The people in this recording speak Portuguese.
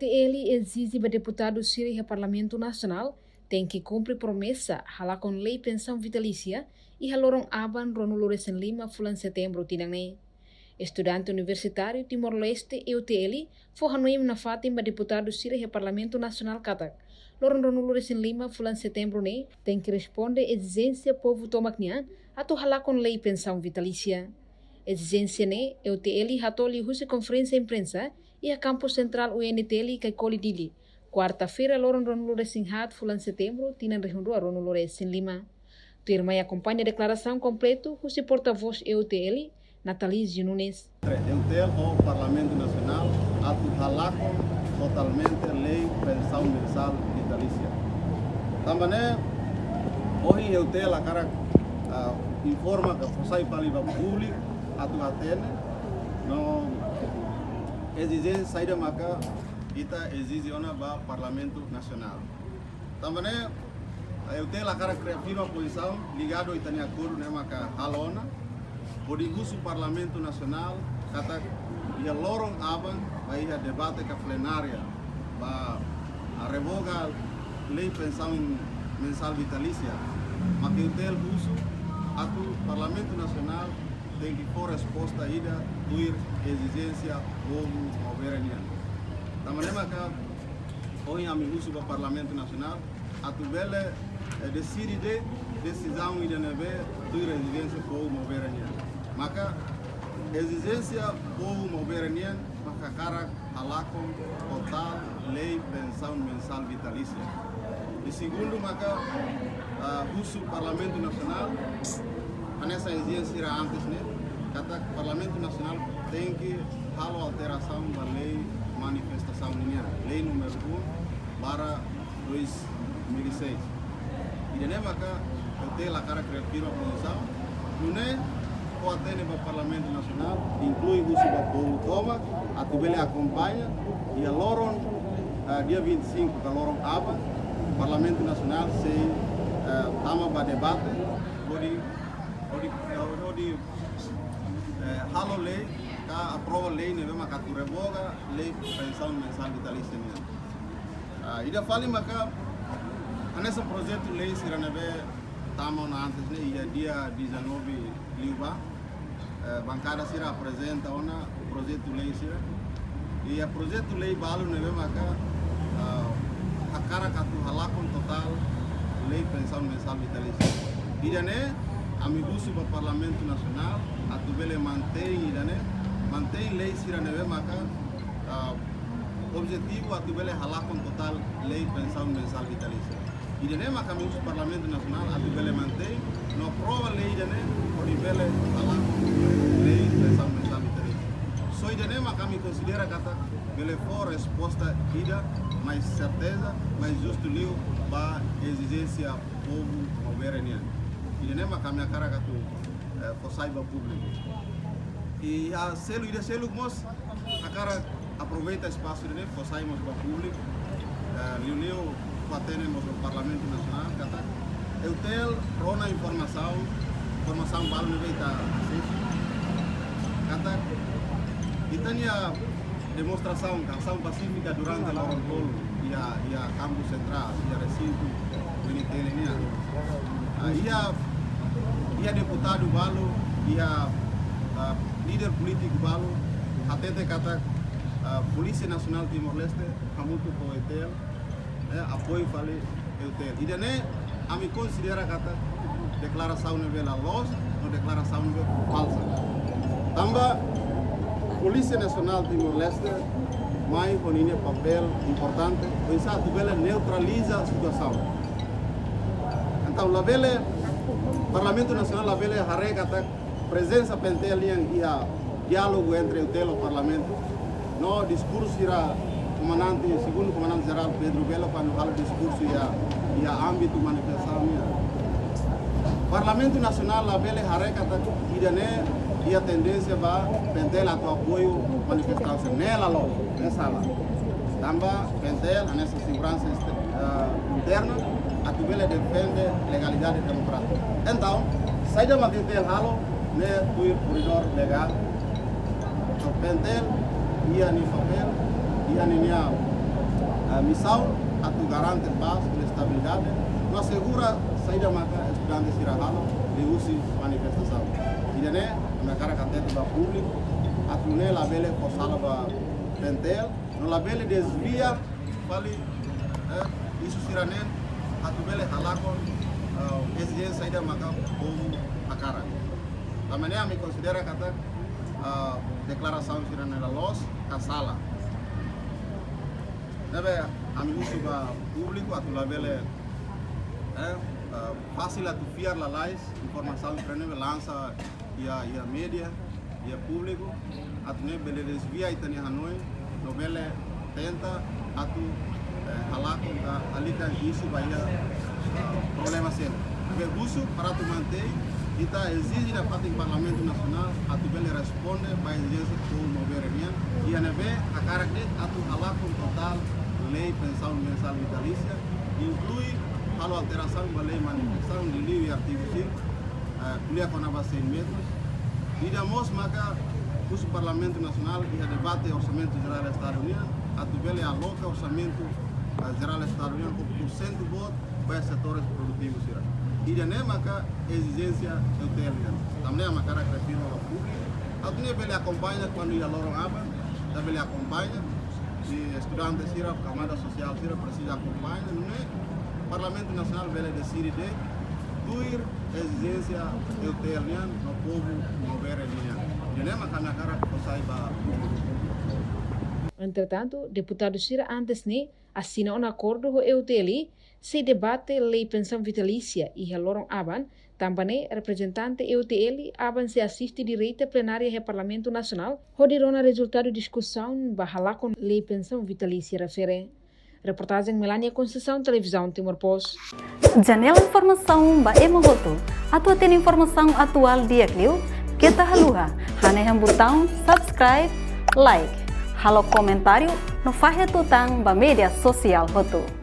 EUTL exige que deputados sirem ao Parlamento Nacional tem que cumprir promessa hala com lei pensão vitalícia e haloron aban Ronulores Lima fulan setembro tinangne. Estudante universitário Timor-Leste EUTL foi hanuim na fatim ba deputados sirem ao Parlamento Nacional katak. Loron Ronulores Lima fulan setembro ne tem que responder exigência povo tomaknian atau hala com lei pensão vitalícia. Exigência ne EUTL hatoli husi conferência imprensa e a campus central UNTL que colidili. Quarta-feira, Loron Ronulores Hat, fulan setembro, tinan rehundua Ronulores Lima. Tu irmã acompanha a declaração completa, o porta-voz EUTL, Nathalie Nunes. EUTL ou Parlamento Nacional, atuhalako totalmente lei pensão mensal vitalícia. Também, hoje EUTL agora informa que você vai para o público, atuatene, no exigência saída maca kita exige ona ba Parlamento Nacional. Também eu tenho a cara firma posição ligado itani acordo né maca halona por o Parlamento Nacional kata ia lorong aban vai a debate ka plenária ba a revoga lei pensão mensal vitalícia. Mas eu tenho uso atu Parlamento Nacional tem que for resposta ida ir exigência povo soberania. Também que hoje a mim uso do Parlamento Nacional a tu bele decide de decisão ida neve do residência povo soberania. Maka exigência povo soberania maka cara halakon total lei pensão mensal vitalícia. E segundo maka uso Parlamento Nacional nessa exigência antes né kata Parlamento Nacional tem que halo alteração da lei manifestação união, lei número 1 para 2006. E de maka eu tenho a cara criativa posição, não é o atende para o Parlamento Nacional, inclui o uso do povo toma, a tubele acompanha e a Loron dia 25 que a Loron aba, o Parlamento Nacional se tama para debate, pode halo lei ka aprova lei neve maka tu revoga lei pensão mensal vitalícia né. Ida fali maka nesse projeto lei será neve tamo na antes né ia dia 19 liuba bancada será apresenta ona projeto lei será e a projeto lei balu neve maka a cara katu halakon total lei pensão mensal vitalícia. Ida né amiguso do Parlamento Nacional a tubele mantém lei sira neve maka objetivo a tubele halakon total lei pensão mensal vitalícia. E de maka amiguso do Parlamento Nacional a tubele mantém no aprova lei de por tubele halakon lei pensão mensal vitalícia. So de maka me considera kata bele for resposta ida mais certeza mais justo liu ba exigência povo soberania. E de maka minha cara katu saiba público. E a selo mos a cara aproveita espaço de saímos para público. Reuniu patemos no Parlamento Nacional kata eu tenho rona informação balu ne veita kata itania demonstração ação pacífica durante a Lorong e a campus central e a recinto UNTL ia deputado balu ia líder político balu até kata Polícia Nacional Timor-Leste kamutu ko EUTL apoio fale EUTL e dene a me considera kata declaração nela los ou declaração nela falsa. Tamba Polícia Nacional Timor-Leste mai ponia papel importante pensar que ela neutraliza a situação. Então la bele Parlamento Nacional la bele haré kata presença pentel yang ia diálogo entre EUTL e o Parlamento. No discurso irá comandante, segundo comandante geral Pedro Belo quando fala discurso ia âmbito manifestação. Parlamento Nacional la bele haré kata idane ia tendência ba pentel a apoio manifestação nela logo nessa lá. Tamba pentel nessa segurança interna a tubela defende legalidade democrática. Então, sai da pentel halo né do corredor legal. O pentel ia ni papel ia ni missão atu garante paz e estabilidade, não assegura saída maka estudantes irahalo de usi manifestação. E né, na cara catete da público, atu ne labele posala ba pentel, no labele desvia, fali isso siranen, atu bele halakon exigência saída maka povo a cara. Também a me considera kata declaração siranen da los kasala. Deve amigusi ba público atu labele fácil atu fiar la lais informação que neve lança e a mídia e a público atu ne bele desvia itani Hanoi no bele tenta atu halako ali kan isu bahia problema sempre. Porque busu para tu manter kita exige da parte do Parlamento Nacional atu bele responde para exigência do governo e a neve a caráter atu halako total lei pensão mensal vitalícia inclui a alteração da lei manifestação de livre artigo 5 kuliah com a 100 metros e damos maka o Parlamento Nacional e a debate orçamento geral do Estado Unido atu bele aloca orçamento geral do Estado Unido com porcento voto para setores produtivos e de maka exigência do TLN também a cara que refiro ao público atu ne bele acompanha quando ia lorong aba bele acompanha e estudantes sira camada social sira precisa acompanhar não é Parlamento Nacional vele decide de doer exigência do TLN no povo governo de nema kana cara saiba. Entretanto, deputado Cira antes assina um acordo com o EUTL se debate lei pensão vitalícia e lorong aban também representante EUTL aban se assiste direita plenária do Parlamento Nacional rodirona resultado de discussão bahala com lei pensão vitalícia refere. Reportagem Melania Conceição, Televisão Timor Post. Janela informação ba emogoto. Atua tem informação atual dia clio. Kita haluha. Haneham botão subscribe, like. Halo comentário no fahe tutang ba media sosial hotu.